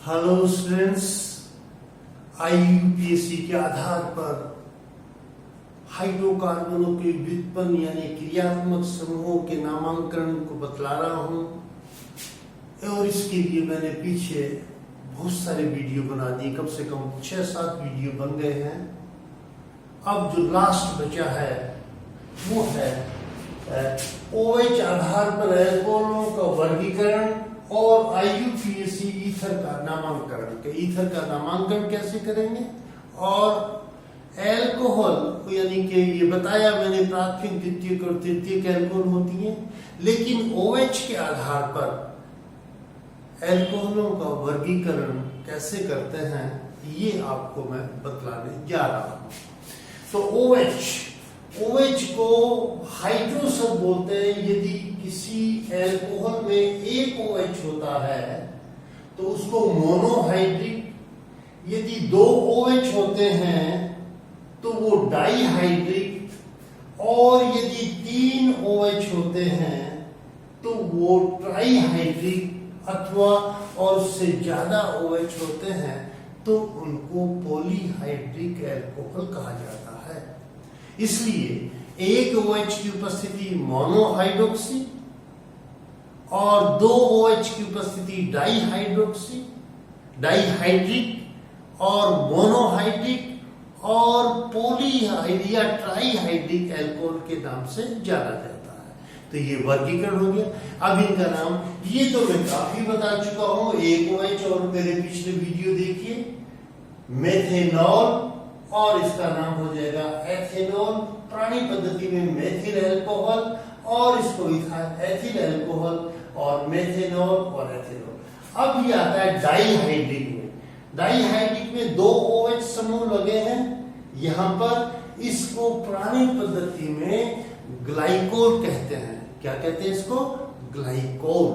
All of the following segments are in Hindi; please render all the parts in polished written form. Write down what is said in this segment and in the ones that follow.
हेलो स्टूडेंट्स, IUPAC के आधार पर हाइड्रोकार्बनों के व्युत्पन्न यानी क्रियात्मक समूहों के नामांकन को बतला रहा हूं और इसके लिए मैंने पीछे बहुत सारे वीडियो बना दिए, कम से कम 6-7 वीडियो बन गए हैं। अब जो लास्ट बचा है वो है OH आधार पर एल्कोहलों का वर्गीकरण और IUPAC ईथर का नामांकन। ईथर का नामांकन कैसे करेंगे और एल्कोहल यानी कि ये बताया मैंने प्राथमिक, द्वितीयक और तृतीयक एल्कोहल होती हैं, लेकिन OH के आधार पर एल्कोहलों का वर्गीकरण कैसे करते हैं ये आपको मैं बतलाने जा रहा हूं। तो OH को हाइड्रो शब्द बोलते हैं। यदि किसी एल्कोहल में एक OH होता है तो उसको मोनोहाइड्रिक, यदि 2 OH होते हैं तो वो डाइहाइड्रिक, और यदि 3 OH होते हैं तो वो ट्राइहाइड्रिक, अथवा और उससे ज्यादा OH होते हैं तो उनको पॉलीहाइड्रिक एल्कोहल कहा जाता है। इसलिए एक OH की उपस्थिति मोनोहाइड्रोक्सी और 2 OH की उपस्थिति डाइहाइड्रिक और मोनोहाइड्रिक और पॉलीहाइड्रिक या ट्राइहाइड्रिक एल्कोहल के नाम से जाना जाता है। तो ये वर्गीकरण हो गया। अब इनका नाम ये तो मैं काफी बता चुका हूं, एक OH और मेरे पिछले वीडियो देखिए, मेथेनॉल, और इसका नाम हो जाएगा एथेनॉल। पुरानी पद्धति में मेथिल एल्कोहल और इसको एथिल एल्कोहल और मेथेनॉल और एथेनॉल। अब ये आता है डाइहाइड्रिक में। डाइहाइड्रिक में 2 OH समूह लगे हैं यहां पर। इसको पुरानी पद्धति में ग्लाइकोल कहते हैं। क्या कहते हैं इसको? ग्लाइकोल।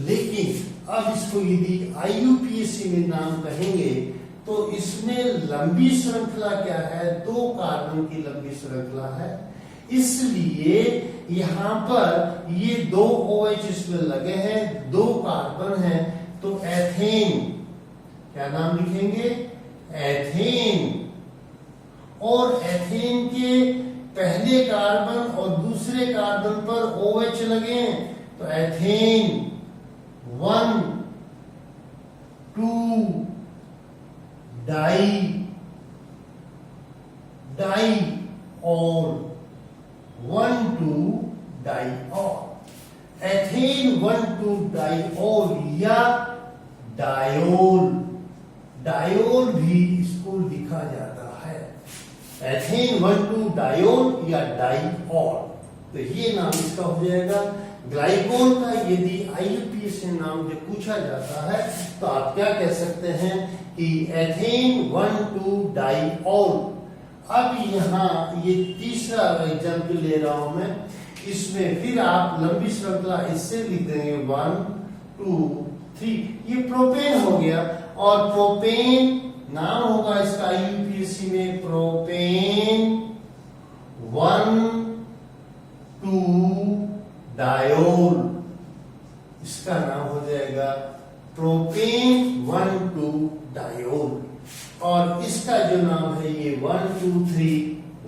लेकिन अब इसको यदि IUPAC में नाम कहेंगे तो इसमें लंबी श्रृंखला क्या है? 2 कार्बन की लंबी श्रृंखला है, इसलिए यहां पर ये 2 OH इसमें लगे हैं, 2 कार्बन हैं, तो एथेन। क्या नाम लिखेंगे? एथेन। और एथेन के पहले कार्बन और दूसरे कार्बन पर OH लगे हैं तो एथेन 1 2 डाई और 1,2 डाइऑल। एथेन 1,2 डाइऑल या डायोल। डायोल भी इसको लिखा जाता है, एथेन 1,2 डायोल या डाइऑल। तो ये नाम इसका हो जाएगा। ग्लाइकोल का यदि IUPAC नाम जब पूछा जाता है तो आप क्या कह सकते हैं कि एथेन 1,2 डाइऑल। अब यहाँ ये तीसरा एग्जाम्पल ले रहा हूं मैं, इसमें फिर आप लंबी श्रृंखला इससे लिख देंगे 1 2 3। ये प्रोपेन हो गया, और प्रोपेन नाम होगा इसका IUPAC में प्रोपेन 1,2 डायोल। इसका नाम हो जाएगा प्रोपेन 1,2 डायोल। और इसका जो नाम है ये 1 2 3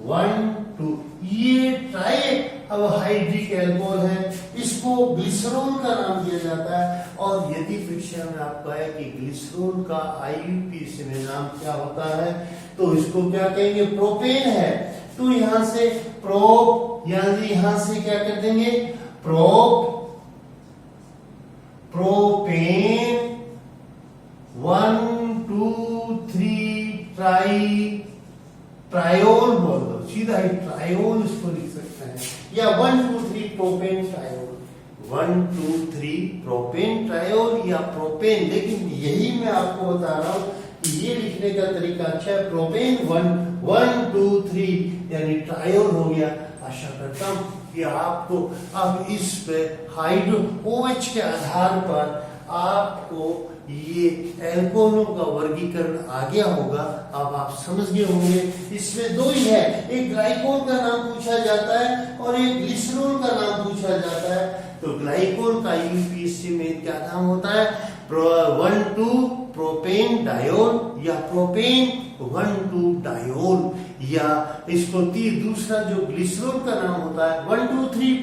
1 2, ये ट्राई अब हाइड्रिक एल्कोहल है। इसको ग्लिसरॉल का नाम दिया जाता है। और यदि परीक्षा में आपका है कि ग्लिसरॉल का IUPAC में नाम क्या होता है तो इसको क्या कहेंगे? प्रोपेन है। तो यहां से प्रोप, यहां से क्या कर देंगे? प्रोपेन 1 2 3 ट्रायोल बोल दो, सीधा ही ट्रायोल इसको लिख सकते हैं, या 1 2 3 प्रोपेन ट्रायोल। 1 2 3 प्रोपेन ट्रायोल या प्रोपेन। लेकिन यही मैं आपको बता रहा हूं कि ये लिखने का तरीका अच्छा है। प्रोपेन 1 2 3 यानी ट्रायोल हो गया। आशा करता हूं कि आपको अब इस पे हाइड्रो OH के आधार पर आपको ये एल्कोहलों का वर्गीकरण आ गया होगा। अब आप समझ गए होंगे। इसमें 2 ही है, एक ग्लाइकोल का नाम पूछा जाता है और एक ग्लिसरॉल का नाम पूछा जाता है। तो ग्लाइकोल का IUPAC में क्या नाम होता है? 1 2 प्रो प्रोपेन डायोल या प्रोपेन 1,2 डायोल, या इसको दूसरा जो ग्लिसरॉल का नाम होता है 1,2,3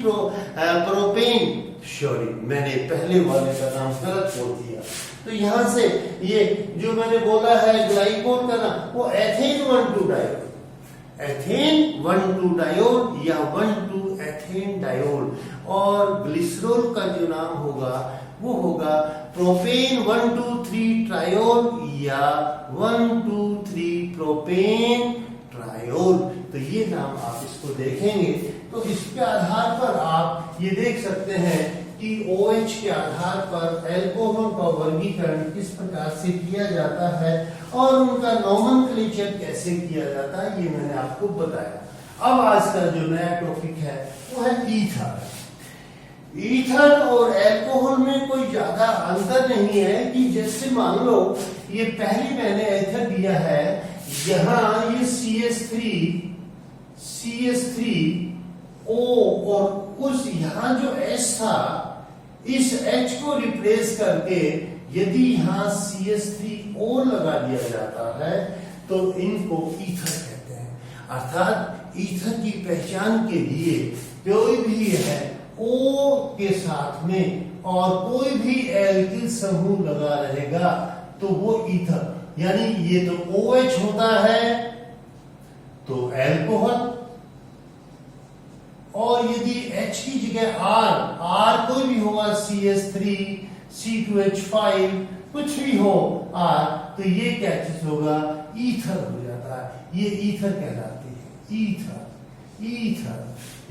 प्रोपेन। सॉरी, मैंने पहले वाले का नाम गलत बोल दिया। तो यहां से ये जो मैंने बोला है ग्लाइकोल का नाम, वो एथेन 1,2 डायोल, एथेन 1,2 डायोल या 1,2 एथेन डायोल। और ग्लिसरॉल का जो नाम होगा वो होगा प्रोपेन 1,2,3 ट्रायोल या 1,2,3 प्रोपेन ट्रायोल। तो ये नाम आप इसको देखेंगे तो इसके आधार पर आप ये देख सकते हैं कि OH के आधार पर एल्कोहल का वर्गीकरण किस प्रकार से किया जाता है और उनका नोमेनक्लेचर कैसे किया जाता है, ये मैंने आपको बताया। अब आज का जो नया टॉपिक है वो है ईथर। ईथर और एल्कोहल में कोई ज्यादा अंतर नहीं है कि जैसे मान लो ये पहले मैंने ईथर दिया है, यहां ये CH3O और उस यहां जो H था इस H को रिप्लेस करके यदि यहां CH3O लगा दिया जाता है तो इनको ईथर कहते हैं। अर्थात ईथर की पहचान के लिए कोई भी है O के साथ में और कोई भी एल्किल समूह लगा रहेगा तो वो ईथर, यानी ये तो OH होता है तो एल्कोहल, और यदि H की जगह R कोई भी होगा CH3 C2H5 कुछ भी हो R, तो ये क्या चीज होगा, ईथर हो जाता है। ये ईथर कहलाती है, ईथर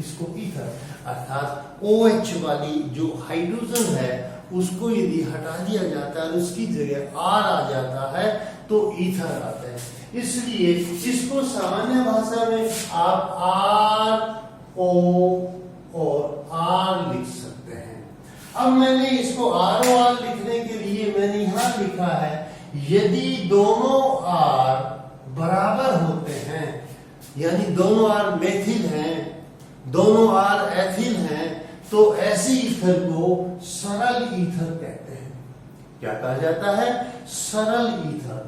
इसको ईथर। अर्थात OH वाली जो हाइड्रोजन है उसको यदि हटा दिया जाता है और उसकी जगह R आ जाता है तो ईथर आता है। इसलिए इसको सामान्य भाषा में आप RO और R लिख सकते हैं। अब मैंने इसको ROR लिखने के लिए मैंने यहां लिखा है यदि दोनों R बराबर होते हैं, यानी दोनों R मेथिल हैं, दोनों R एथिल हैं, तो ऐसे ईथर को सरल ईथर कहते हैं। क्या कहा जाता है, सरल ईथर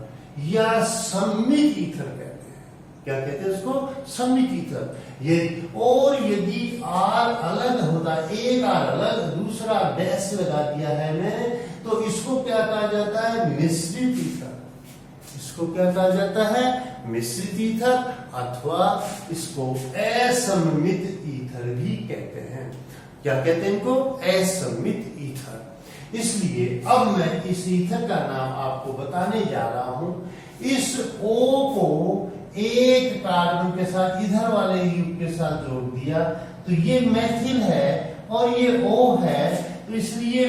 या सम्मित ईथर कहते हैं। क्या कहते हैं उसको, सम्मित ईथर। ये और यदि R अलग होता, एक R अलग दूसरा डैश लगा दिया है मैंने, तो इसको क्या कहा जाता है, मिश्रित ईथर। इसको क्या कहा जाता है, मिश्रित ईथर, अथवा इसको असम्मित ईथर भी कहते हैं। क्या कहते हैं इनको, असम्मित ईथर। इसलिए अब मैं इस ईथर का नाम आपको बताने जा रहा हूं। इस O को एक कार्बन के साथ इधर वाले युग के साथ जोड़ दिया तो ये मेथिल है और ये O है, तो इसलिए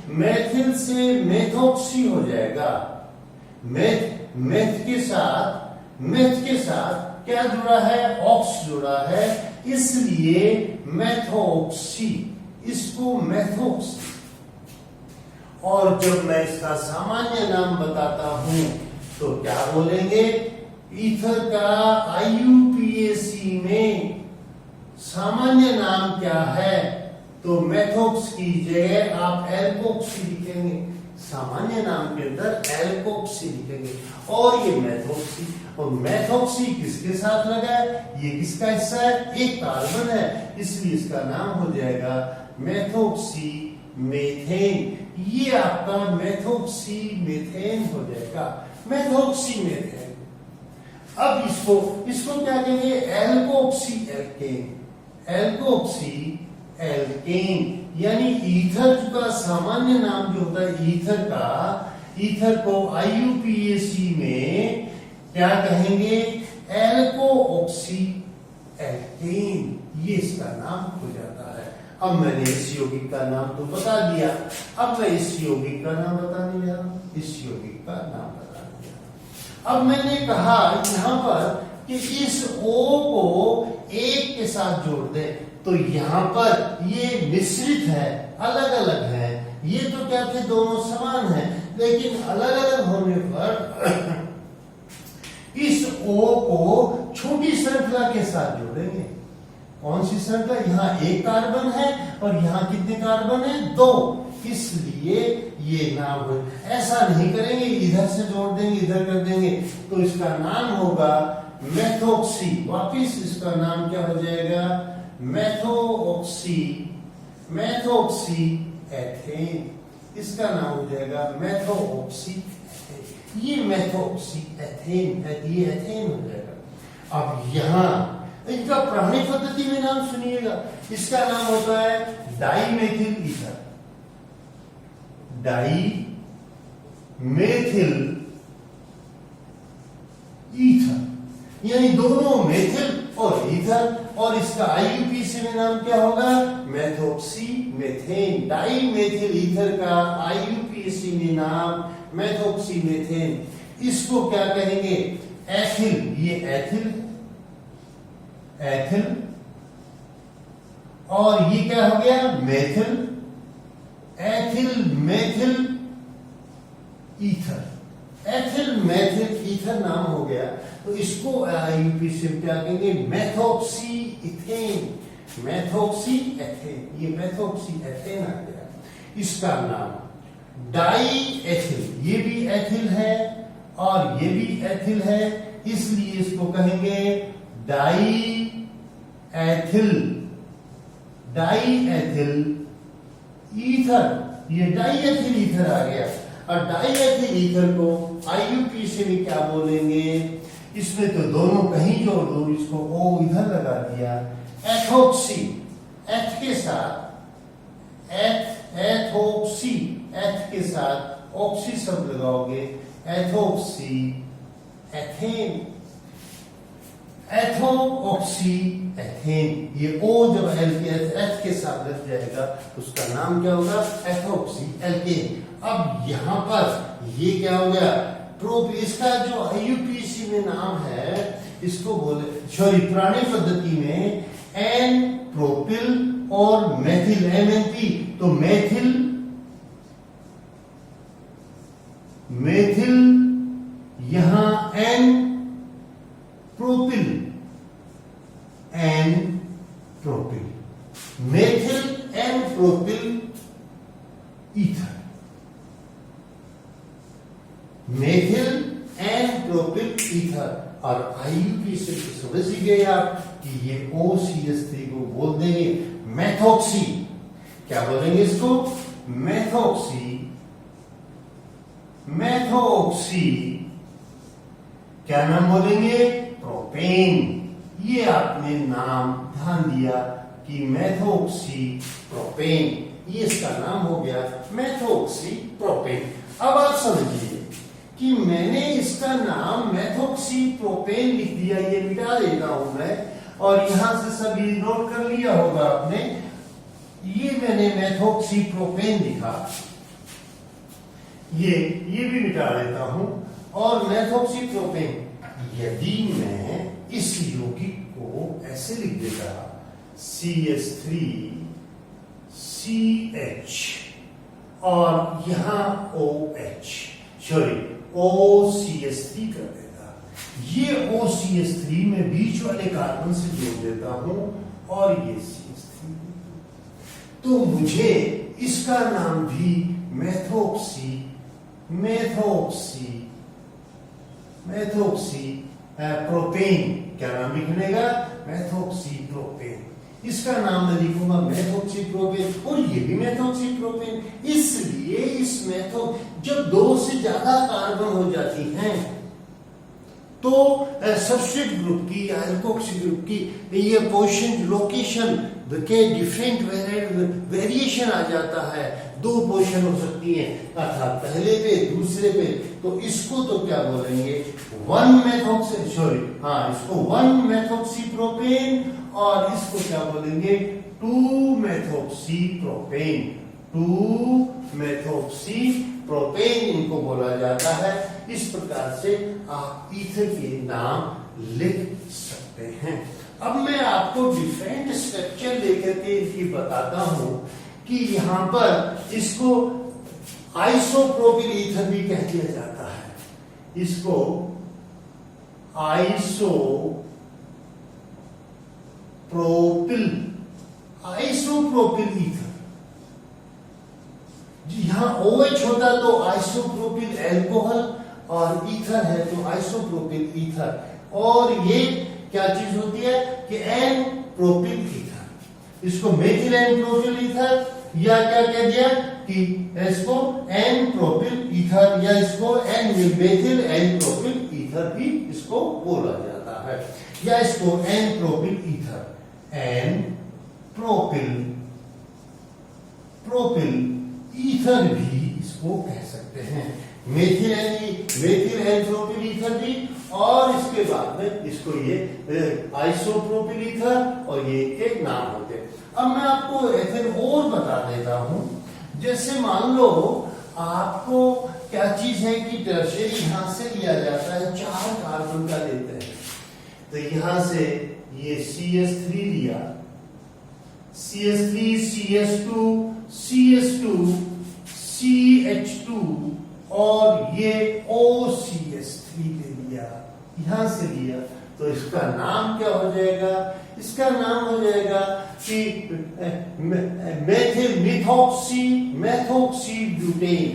मेथिल से मेथोक्सी हो जाएगा। मेथ के साथ क्या जुड़ा है, ऑक्स जुड़ा है, इसलिए मेथोक्सी, इसको मेथोक्सी। और जब मैं इसका सामान्य नाम बताता हूं तो क्या बोलेंगे, ईथर का IUPAC में सामान्य नाम क्या है, तो मेथोक्स की जगह आप एल्कोक्सी लिखेंगे। सामान्य नाम के अंदर एल्कोक्सी लिखेंगे और ये मेथोक्सी। और मेथोक्सी किसके साथ लगा है, ये किसका हिस्सा है, एक कार्बन है, इसलिए इसका नाम हो जाएगा मेथोक्सी मेथेन। ये आपका मेथोक्सी मेथेन हो जाएगा, मेथोक्सी मेथेन। अब इसको क्या कहेंगे, एल्कोक्सी एल्केन, एल्कोक्सी एल्केन। यानी ईथर का सामान्य नाम जो होता है ईथर को IUPAC में क्या कहेंगे, एल्कोऑक्सी एल्केन, ये इसका नाम हो जाता है। अब मैंने इस यौगिक का नाम तो बता दिया, अब मैं इस यौगिक का नाम बताने जा रहा हूं, इस यौगिक का नाम बताने जा रहा हूं। अब मैंने कहा यहां पर कि इस O को एक के साथ जोड़ दे, तो यहां पर ये मिश्रित है, अलग अलग है। ये तो क्या थे, दोनों समान हैं, लेकिन अलग अलग होने पर इस O को छोटी श्रृंखला के साथ जोड़ेंगे। कौन सी श्रृंखला, यहाँ एक कार्बन है और यहाँ कितने कार्बन है, 2, इसलिए ये नाम हो। ऐसा नहीं करेंगे, इधर से जोड़ देंगे, इधर कर देंगे, तो इसका नाम होगा मेथोक्सी। वापिस इसका नाम क्या हो जाएगा? Methoxy, methoxy ethane. इसका नाम हो जाएगा मेथोक्सी एथेन। ये मेथोक्सी एथेन है, ये एथेन हो जाएगा। अब यहां इनका प्राणिक पद्धति में नाम सुनिएगा। इसका नाम होता है डाईमेथिल ईथर, डाईमेथिल ईथर, यानी दोनों मेथिल और ईथर। और इसका आईयूपीएसी में नाम क्या होगा? Methoxy methane. डाईमेथिल ईथर का आईयूपीएसी में नाम मेथोक्सी मेथेन। इसको क्या कहेंगे? एथिल। ये एथिल, एथिल, और ये क्या हो गया? Methyl, ethyl methyl ether, ethyl methyl ether नाम हो गया। तो इसको आईयूपीएसी में क्या कहेंगे? Methoxy ethane, methoxy ethane. ये मेथोक्सी एथेन आ गया। इसका नाम डाई एथिल, ये भी एथिल है और ये भी एथिल है, इसलिए इसको कहेंगे die ethyl, die ethyl ether. ये डाई एथिल ईथर आ गया। और डाई एथिल ईथर को आईयूपीएसी में क्या बोलेंगे? इसमें तो दोनों कहीं जोड़ दो, इसको ओ इधर लगा दिया। एथोक्सी, एथ के साथ, एथ, एथोक्सी, एथ के साथ ऑक्सी शब्द लगाओगे, एथोक्सी एथेन, एथोक्सी एथेन। ये ओ जब एल के एथ के साथ लग जाएगा तो उसका नाम क्या होगा? Ethoxy alkane. अब यहां पर ये क्या हो गया? प्रोप। इसका जो आईयूपीएसी में नाम है, इसको बोले सॉरी प्राणी पद्धति में एन प्रोपिल और मेथिल, एमएनपी। तो मेथिल, मेथिल, यहां n propyl, n propyl, methyl n propyl ether, methyl n propyl ether. और आईयूपीएसी से समझ ही गए आप कि ये OCH3 को बोल देंगे मेथोक्सी। क्या बोलेंगे इसको? Methoxy, methoxy. क्या नाम बोलेंगे? प्रोपेन। ये आपने नाम ध्यान दिया कि मेथोक्सी प्रोपेन, ये इसका नाम हो गया मेथोक्सी प्रोपेन। अब आप समझिए कि मैंने इसका नाम मेथोक्सी प्रोपेन लिख दिया, ये मिटा देता हूं मैं, और यहां से सभी नोट कर लिया होगा आपने। ये मैंने मेथोक्सी प्रोपेन लिखा, ये भी मिटा देता हूं। और मेथोक्सी प्रोपेन, यदि मैं इस यौगिक को ऐसे लिख देता CH3 CH और यहां OH, सॉरी OCH3 कर देता, ये OCH3 में बीच वाले कार्बन से जोड़ देता हूं और ये CH3, तो मुझे इसका नाम भी मेथोक्सी, मेथोक्सी, मेथोक्सी प्रोपेन। क्या नाम लिखने का? Methoxy propane. इसका नाम मैं लिखूंगा मेथोक्सी प्रोपेन, और ये भी मेथोक्सी प्रोपेन। इसलिए इस मेथो जब दो से ज्यादा कार्बन हो जाती हैं तो सबस्ट्रेट ग्रुप की या एल्कोक्सी ग्रुप की ये पोजीशन लोकेशन के डिफरेंट वेरिएशन आ जाता है। दो पोजीशन हो सकती है, अर्थात पहले पे दूसरे पे। तो इसको तो क्या बोलेंगे? वन मेथोक्सी, सॉरी हाँ, इसको वन मेथोक्सी प्रोपेन, और इसको क्या बोलेंगे? Two methoxy propane, two methoxy propane इनको बोला जाता है। इस प्रकार से आप ईथर के नाम लिख सकते हैं। अब मैं आपको डिफरेंट स्ट्रक्चर लेकर के इसकी बताता हूं कि यहां पर इसको आइसोप्रोपिल ईथर भी कह दिया जाता है। इसको आइसोप्रोपिल ईथर, यहाँ OH होता तो आइसोप्रोपिल अल्कोहल, और ईथर है तो आइसोप्रोपिल ईथर, और ये क्या चीज होती है कि एन प्रोपिल ईथर। इसको मेथिल एन प्रोपिल ईथर, या क्या कह दिया कि इसको एन प्रोपिल ईथर, या इसको n methyl n propyl ether भी इसको बोला जाता है, या इसको n propyl ether, n propyl ether भी इसको कह सकते हैं। मेथिल एन प्रोपिल ईथर भी, और इसके बाद में इसको ये आइसोप्रोपिल ईथर, और ये एक नाम होते हैं। अब मैं आपको एथेन और बता देता हूं। जैसे मान लो आपको क्या चीज है कि टर्शियरी यहां से लिया जाता है, 4 कार्बन का लेते हैं, तो यहां से ये CH3 लिया, CH3 CH2 CH2 CH2 और ये OCH3 ले लिया, यहां से लिया, तो इसका नाम क्या हो जाएगा? इसका नाम हो जाएगा कि मेथिल मेथोक्सी ब्यूटेन।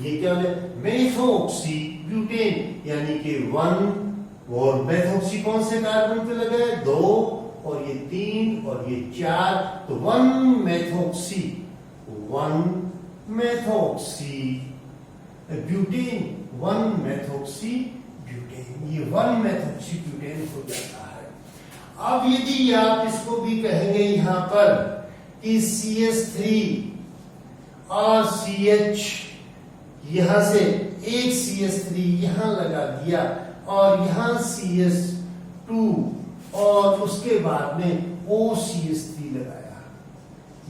ये क्या हो जाएगा? मेथोक्सी ब्यूटेन, यानी कि 1, और मेथोक्सी कौन से कार्बन पे लगा है? 2, और ये 3, और ये 4, तो 1 मेथोक्सी ब्यूटेन, 1 मेथोक्सी ब्यूटेन, ये 1 मेथोक्सी ब्यूटेन हो जाता है। अब यदि आप इसको भी कहेंगे यहां पर कि CH3 और CH, यहां से एक CH3 यहां लगा दिया, और यहां CH2, और उसके बाद में OCH3 लगाया,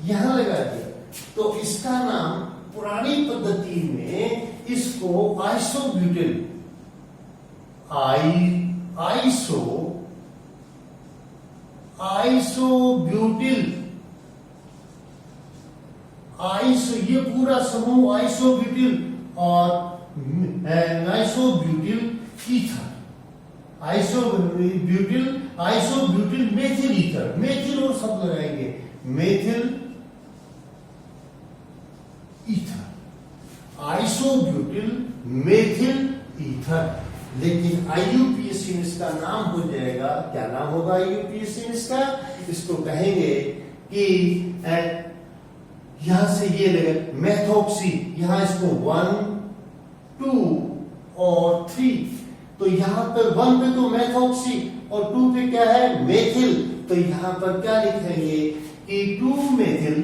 यहां लगा दिया, तो इसका नाम पुरानी पद्धति में इसको आइसोब्यूटिल ये पूरा समूह आइसोब्यूटिल और isobutyl ether, isobutyl methyl ether, methyl और सब लगाएंगे, methyl ether, isobutyl methyl ether. लेकिन IUPAC में इसका नाम हो जाएगा, क्या नाम होगा IUPAC में इसका? इसको कहेंगे कि यहां से ये लगे मेथोक्सी, यहां इसको 1, 2 और 3, तो यहां पर 1 पे तो मेथोक्सी और 2 पे क्या है? मेथिल, तो यहां पर क्या लिखेंगे कि 2 मेथिल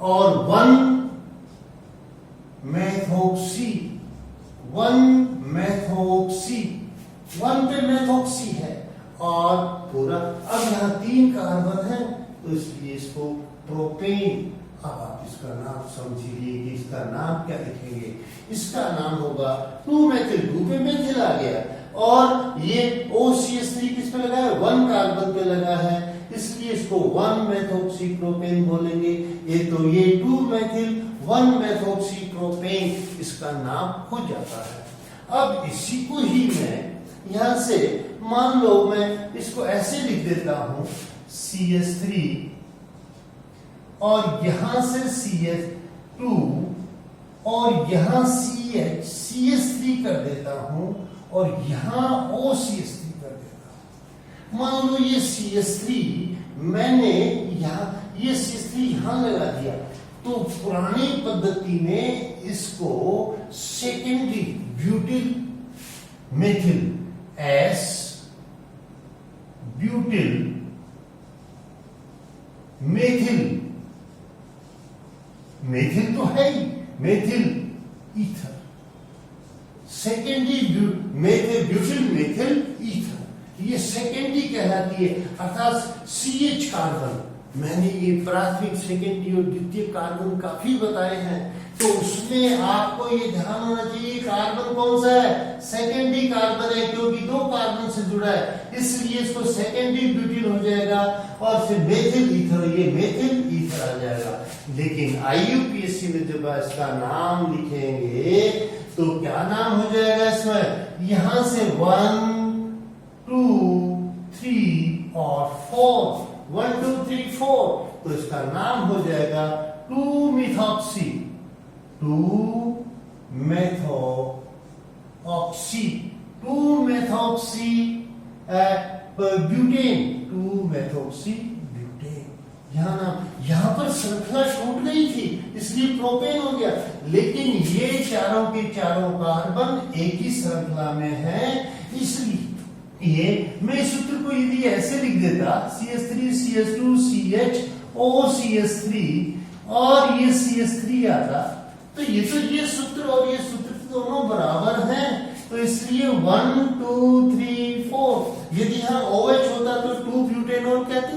और 1 मेथोक्सी, 1 पे मेथोक्सी है, और पूरा, अब यहां 3 कार्बन है, तो इसलिए इसको प्रोपेन। अब आप इसका नाम समझिए कि इसका नाम क्या लिखेंगे? इसका नाम होगा 2 मेथिल, 2 पे मेथिल आ गया, और ये OCH3 किस पे लगा है? 1 कार्बन पे लगा है, इसलिए इसको 1 मेथोक्सी प्रोपेन बोलेंगे। ये तो ये 2 मेथिल 1 मेथोक्सी प्रोपेन इसका नाम हो जाता है। अब इसी को ही मैं यहां से, मान लो मैं इसको ऐसे लिख देता हूं, CH3, और यहां से CH2, और यहां CH3 कर देता हूं, और यहां OCH3 कर देता हूं। मान लो ये CH3 मैंने यहां, ये CH3 यहां लगा दिया, तो पुरानी पद्धति में इसको secondary butyl methyl, S butyl methyl तो है ही, methyl ether, secondary butyl methyl ether, ये सेकेंडरी कहलाती है, अर्थात CH कार्बन। मैंने ये प्राथमिक, सेकेंडरी और द्वितीय कार्बन काफी बताए हैं, तो उसमें आपको ये ध्यान होना चाहिए कार्बन कौन सा है? सेकेंडरी कार्बन है, क्योंकि 2 कार्बन से जुड़ा है, इसलिए इसको सेकेंडरी ब्यूटिल हो जाएगा, और फिर मेथिल ईथर, ये मेथिल ईथर आ जाएगा। लेकिन IUPAC में जब इसका नाम लिखेंगे तो क्या नाम हो जाएगा इसमें? यहां से 1, 2, 3 और 4, 1 2 3 4, तो इसका नाम हो जाएगा 2-methoxy, 2-methoxy, 2-methoxy butane, 2-methoxy butane. यहां पर श्रृंखला टूट गई थी, इसलिए प्रोपेन हो गया, लेकिन ये चारों के चारों कार्बन एक ही श्रृंखला में हैं, इसलिए ये मैं इस सूत्र को यदि ऐसे लिख देता CH3 CH2 CH OCH3 और ये CH3 आता, तो ये सूत्र और ये सूत्र दोनों बराबर हैं, तो इसलिए 1 2 3 4। यदि यहां OH होता तो 2-butanol कहते,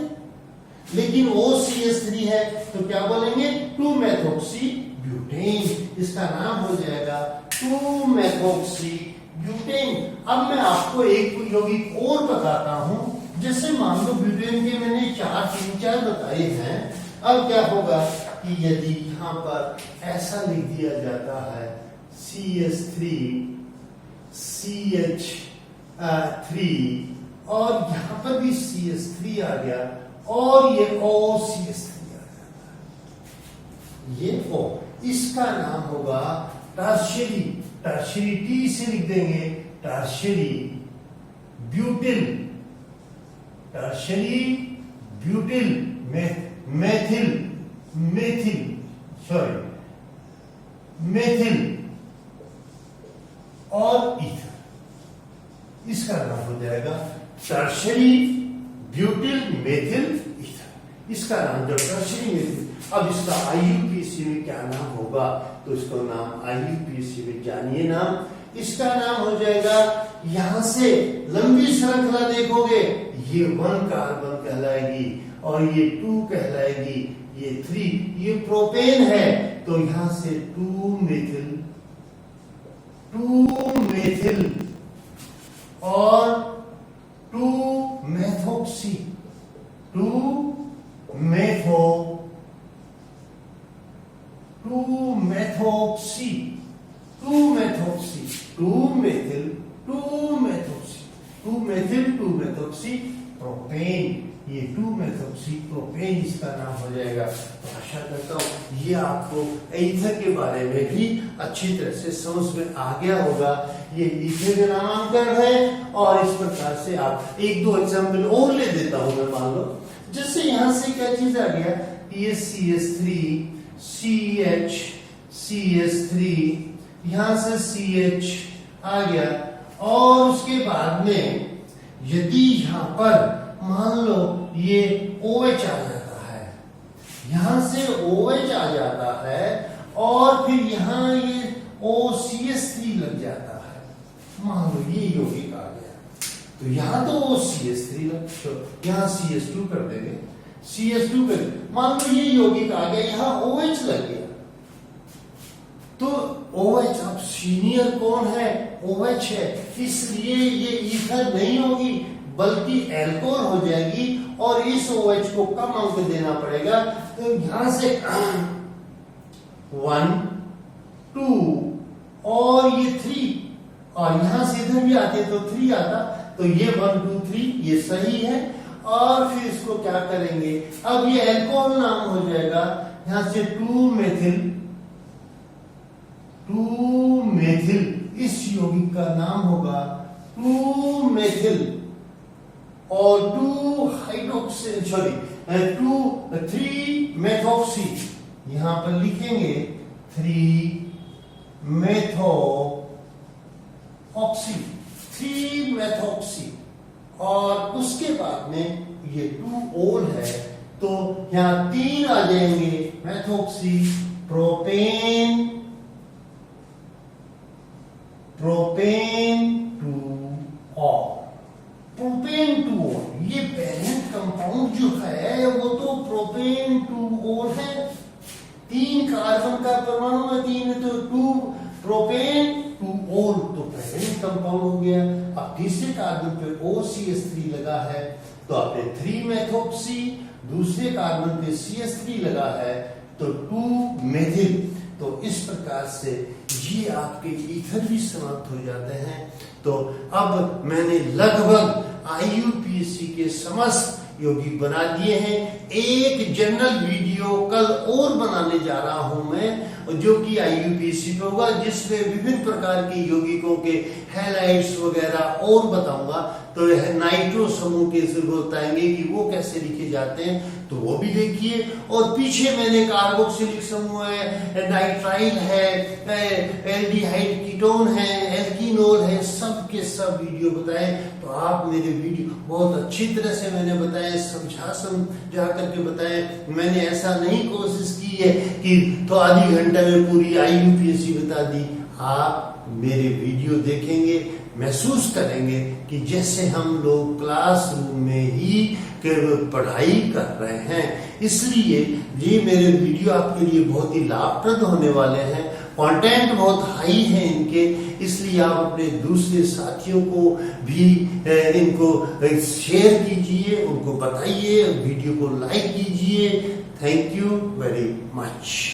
लेकिन OCH3 है तो क्या बोलेंगे 2-methoxy ब्यूटेन। इसका नाम हो जाएगा 2-methoxy ब्यूटेन। अब मैं आपको एक यौगिक और बताता हूं, जैसे मान लो ब्यूटेन के मैंने 3-4 बताए हैं। अब क्या होगा कि यदि यहां पर ऐसा लिख दिया जाता है CH3 CH3 और यहां पर भी CH3 आ गया और ये OCH3 आ जाता है, ये O, इसका नाम होगा टर्शियरी, टर्शियरी T से लिख देंगे tertiary butyl, tertiary butyl methyl और ईथर, इसका नाम हो जाएगा टर्शियरी ब्यूटिल मेथिल ईथर, इसका नाम जब टर्शियरी मेथिल। अब इसका IUPAC में क्या नाम होगा, तो इसका नाम IUPAC में जानिए नाम, इसका नाम हो जाएगा, यहां से लंबी श्रृंखला देखोगे ये 1 कार्बन कहलाएगी और ये 2 कहलाएगी, ये 3, ये प्रोपेन है, तो यहां से 2-methyl और 2-methoxy, 2-methoxy प्रोपेन, ये 2-methoxy प्रोपेन इसका नाम हो जाएगा। तो आशा करता हूं ये आपको ईथर के बारे में भी अच्छी तरह से समझ में आ गया होगा। ये ईथर का नामांकन है और इस प्रकार से आप 1-2 एग्जाम्पल और ले देता हूं मैं, मान लो जैसे यहां से क्या चीज आ गया, ये CH3 CH3 यहां से CH आ गया और उसके बाद में यदि यहां पर मान लो ये OH आ जाता है, यहां से OH आ जाता है और फिर यहां ये OCH3 लग जाता है, मान लो ये यौगिक आ गया, तो यहां तो OCH3 लग, यहां CH2 कर देंगे, CH2 कर, मान लो ये यौगिक आ गया, यहां OH लग गया, तो OH अब सीनियर कौन है, OH है, इसलिए ये ईथर नहीं होगी बल्कि एल्कोहल हो जाएगी और इस OH को कम अंक देना पड़ेगा, तो यहां से 1 2 और ये 3 और यहां से इधर भी आते तो 3 आता, तो ये 1 2 3 ये सही है। और फिर इसको क्या करेंगे, अब ये एल्कोहल नाम हो जाएगा, यहां से 2-methyl, इस यौगिक का नाम होगा 2-methyl और 3-methoxy, यहां पर लिखेंगे 3-methoxy और उसके बाद में ये 2-ol है, तो यहां 3 आ जाएंगे, methoxy, propane 2-ol, propane 2-ol, ये पेरेंट कंपाउंड जो है वो तो प्रोपेन 2-ol है, 3 कार्बन का परमाणु है, 3 है तो 2 प्रोपेन 2-ol, तो पेरेंट कंपाउंड हो गया। अब तीसरे कार्बन पे OCH3 लगा है, तो आपने 3-methoxy, दूसरे कार्बन पे CH3 लगा है, तो 2-methyl। तो इस प्रकार से ये आपके ईथर भी समाप्त हो जाते हैं। तो अब मैंने लगभग IUPAC के समस्त यौगिक बना दिए हैं। एक जनरल वीडियो कल और बनाने जा रहा हूं मैं, जो कि IUPAC पे होगा, जिसमें विभिन्न प्रकार के यौगिकों के हैलाइड्स वगैरह और बताऊंगा। तो यह नाइट्रो समूह के बताएंगे कि वो कैसे लिखे जाते हैं, तो वो भी देखिए। और पीछे मैंने कार्बोक्सिलिक समूह है, नाइट्राइल है, एल्डिहाइड कीटोन है, एल्कीनोल है, सब के सब वीडियो बताए। तो आप मेरे वीडियो बहुत अच्छी तरह से मैंने बताया, समझा करके बताए। मैंने ऐसा नहीं कोशिश की है कि तो आधी घंटे में पूरी IUPAC बता दी। आप मेरे वीडियो देखेंगे, महसूस करेंगे कि जैसे हम लोग क्लासरूम में ही पढ़ाई कर रहे हैं। इसलिए ये मेरे वीडियो आपके लिए बहुत ही लाभप्रद होने वाले हैं। कंटेंट बहुत हाई है इनके, इसलिए आप अपने दूसरे साथियों को भी इनको शेयर कीजिए, उनको बताइए, वीडियो को लाइक कीजिए। Thank you very much.